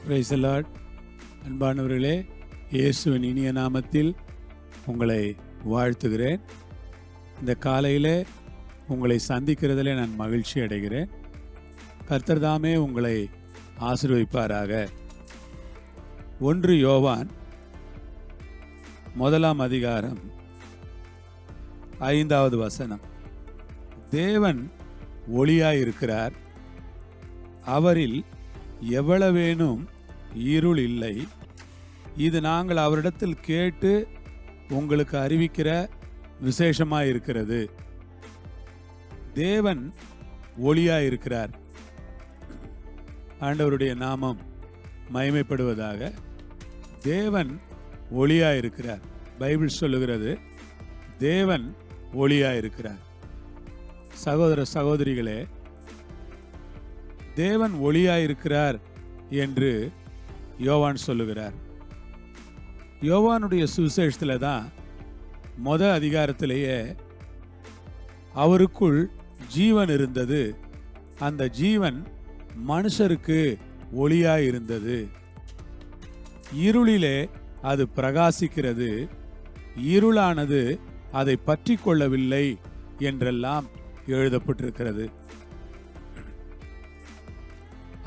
Price the Lord. அன்பானவர்களே, இயேசுவின் இனிய நாமத்தில் உங்களை வாழ்த்துகிறேன். இந்த காலையில் உங்களை சந்திக்கிறதிலே நான் மகிழ்ச்சி அடைகிறேன். கர்த்தர் தாமே உங்களை ஆசீர்வதிப்பாராக. 1 யோவான் 1 அதிகாரம் 5வது வசனம். தேவன் ஒளியாயிருக்கிறார், அவரில் எவ்வளவேனும் இருள் இல்லை. இது நாங்கள் அவரிடத்தில் கேட்டு உங்களுக்கு அறிவிக்கிற விசேஷமாயிருக்கிறது. தேவன் ஒளியாயிருக்கிறார். ஆண்டவருடைய நாமம் மகிமைப்படுவதாக. தேவன் ஒளியாயிருக்கிறார். பைபிள் சொல்லுகிறது தேவன் ஒளியாயிருக்கிறார். சகோதர சகோதரிகளே, தேவன் ஒளியாயிருக்கிறார் என்று யோவான் சொல்லுகிறார். யோவானுடைய சுவிசேஷத்தில் தான் அதிகாரத்திலேயே அவருக்குள் ஜீவன் இருந்தது, அந்த ஜீவன் மனுஷருக்கு ஒளியாயிருந்தது, இருளிலே அது பிரகாசிக்கிறது, இருளானது அதை பற்றி கொள்ளவில்லை என்றெல்லாம் எழுதப்பட்டிருக்கிறது.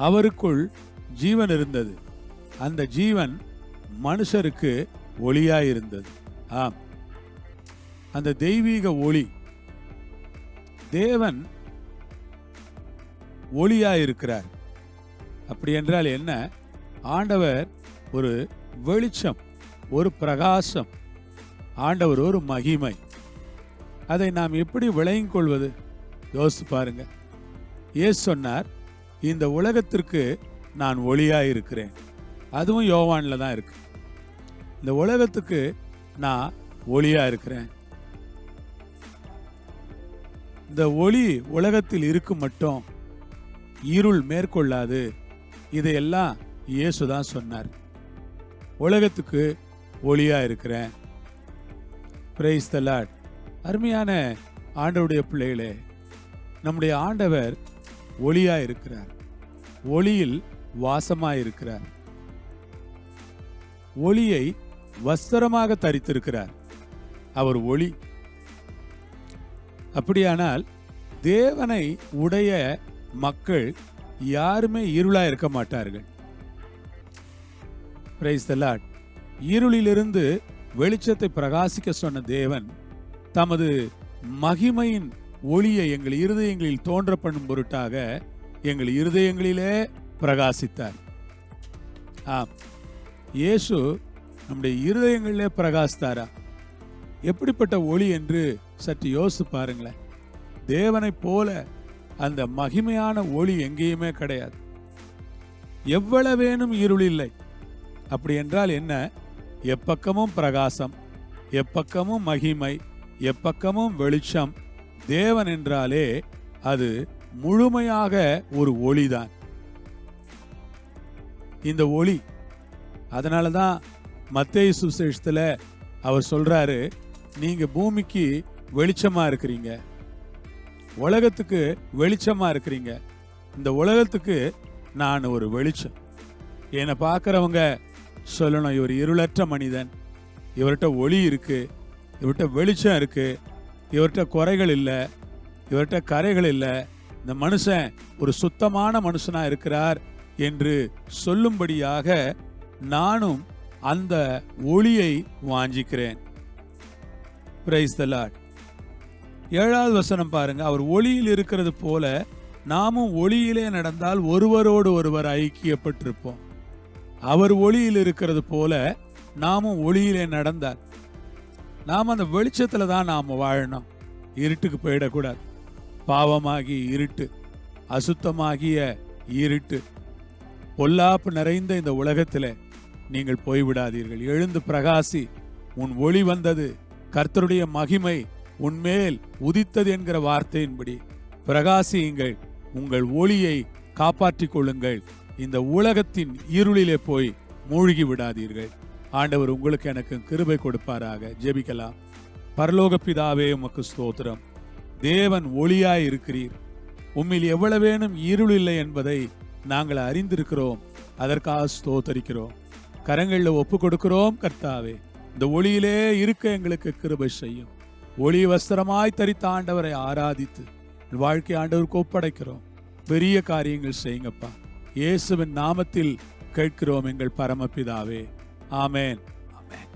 அவருக்குள் ஜீவன் இருந்தது, அந்த ஜீவன் மனுஷருக்கு ஒளியாயிருந்தது. ஆம், அந்த தெய்வீக ஒளி. தேவன் ஒளியாயிருக்கிறார். அப்படி என்றால் என்ன? ஆண்டவர் ஒரு வெளிச்சம், ஒரு பிரகாசம், ஆண்டவர் ஒரு மகிமை. அதை நாம் எப்படி விளங்கிக் கொள்வது? யோசித்து பாருங்க. இயேசு சொன்னார், இந்த உலகத்திற்கு நான் ஒளியாயிருக்கிறேன். அதுவும் யோவான்ல தான் இருக்கு. இந்த உலகத்துக்கு நான் ஒளியா இருக்கிறேன். இந்த ஒளி உலகத்தில் இருக்கும் மட்டும் இருள் மேற்கொள்ளாது. இதையெல்லாம் இயேசு தான் சொன்னார். உலகத்துக்கு ஒளியா இருக்கிறேன். Price the Lord. அருமையான ஆண்டவருடைய பிள்ளைகளே, நம்முடைய ஆண்டவர் ஒளியா இருக்கிறார், ஒளியில் வாசமாயிருக்கிறார், ஒளியை வஸ்திரமாக தரித்திருக்கிறார். அவர் ஒளி. அப்படியானால் தேவனை உடைய மக்கள் யாருமே இருளா இருக்க மாட்டார்கள். Praise the lord. இருளிலிருந்து வெளிச்சத்தை பிரகாசிக்க சொன்ன தேவன் தமது மகிமையின் ஒளியை எங்கள் இருதயங்களில் தோன்ற பண்ணும் பொருட்டாக எங்கள் இருதயங்களிலே பிரகாசித்தார். ஆம், இயேசு நம்முடைய இருதயங்களிலே பிரகாசித்தாரா? எப்படிப்பட்ட ஒளி என்று சற்று யோசித்து பாருங்களேன். தேவனை போல அந்த மகிமையான ஒளி எங்கேயுமே கிடையாது. எவ்வளவேனும் இருள் இல்லை. அப்படி என்றால் என்ன? எப்பக்கமும் பிரகாசம், எப்பக்கமும் மகிமை, எப்பக்கமும் வெளிச்சம். தேவன் என்றாலே அது முழுமையாக ஒரு ஒளிதான். இந்த ஒளி, அதனால தான் மத்தேயு சுவிசேஷத்துல அவர் சொல்றாரு, நீங்க பூமிக்கு வெளிச்சமா இருக்கிறீங்க, உலகத்துக்கு வெளிச்சமா இருக்கிறீங்க. இந்த உலகத்துக்கு நான் ஒரு வெளிச்சம். என்னை பார்க்கிறவங்க சொல்லணும், இவர் இருளற்ற மனிதன், இவர்கிட்ட ஒளி இருக்கு, இவர்கிட்ட வெளிச்சம் இருக்கு, இவர்கிட்ட குறைகள் இல்லை, இவர்கிட்ட கரைகள் இல்லை, இந்த மனுஷன் ஒரு சுத்தமான மனுஷனா இருக்கிறார் என்று சொல்லும்படியாக நானும் அந்த ஒளியை வாஞ்சிக்கிறேன். Price the Lord. 7வது வசனம் பாருங்க. அவர் ஒளியில் இருக்கிறது போல நாமும் ஒளியிலே நடந்தால் ஒருவரோடு ஒருவர் ஐக்கியப்பட்டிருப்போம். அவர் ஒளியில் இருக்கிறது போல நாமும் ஒளியிலே நடந்தால், நாம் அந்த வெளிச்சத்துல தான் நாம் வாழணும். இருட்டுக்கு போயிடக்கூடாது. பாவமாகிய இருட்டு, அசுத்தமாகிய இருட்டு, பொல்லாப்பு நிறைந்த இந்த உலகத்தில் நீங்கள் போய்விடாதீர்கள். எழுந்து பிரகாசி, உன் ஒளி வந்தது, கர்த்தருடைய மகிமை உன்மேல் உதித்தது என்கிற வார்த்தையின்படி பிரகாசியுங்கள், உங்கள் ஒளியை காப்பாற்றிக் கொள்ளுங்கள். இந்த உலகத்தின் இருளிலே போய் மூழ்கி விடாதீர்கள். ஆண்டவர் உங்களுக்கு எனக்கு கிருபை கொடுப்பாராக. ஜெபிக்கலாம். பரலோக பிதாவே, உமக்கு ஸ்தோத்திரம். தேவன் ஒளியாய் இருக்கிறீர். உம்மில் எவ்வளவேனும் இருள் இல்லை என்பதை நாங்கள் அறிந்திருக்கிறோம். அதற்காக ஸ்தோத்தரிக்கிறோம். கரங்களில் ஒப்பு கொடுக்கிறோம் கர்த்தாவே. இந்த ஒளியிலே இருக்க எங்களுக்கு கிருபை செய்யும். ஒளி வஸ்திரமாய் தரித்த ஆண்டவரை ஆராதித்து வாழ்க்கை ஆண்டவருக்கு ஒப்படைக்கிறோம். பெரிய காரியங்கள் செய்யுங்கப்பா. இயேசுவின் நாமத்தில் கேட்கிறோம் எங்கள் பரமபிதாவே. ஆமென். ஆமென்.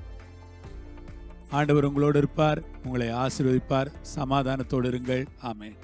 ஆண்டவர் உங்களோடு இருப்பார், உங்களை ஆசீர்வதிப்பார். சமாதானத்தோடு இருங்கள். ஆமென்.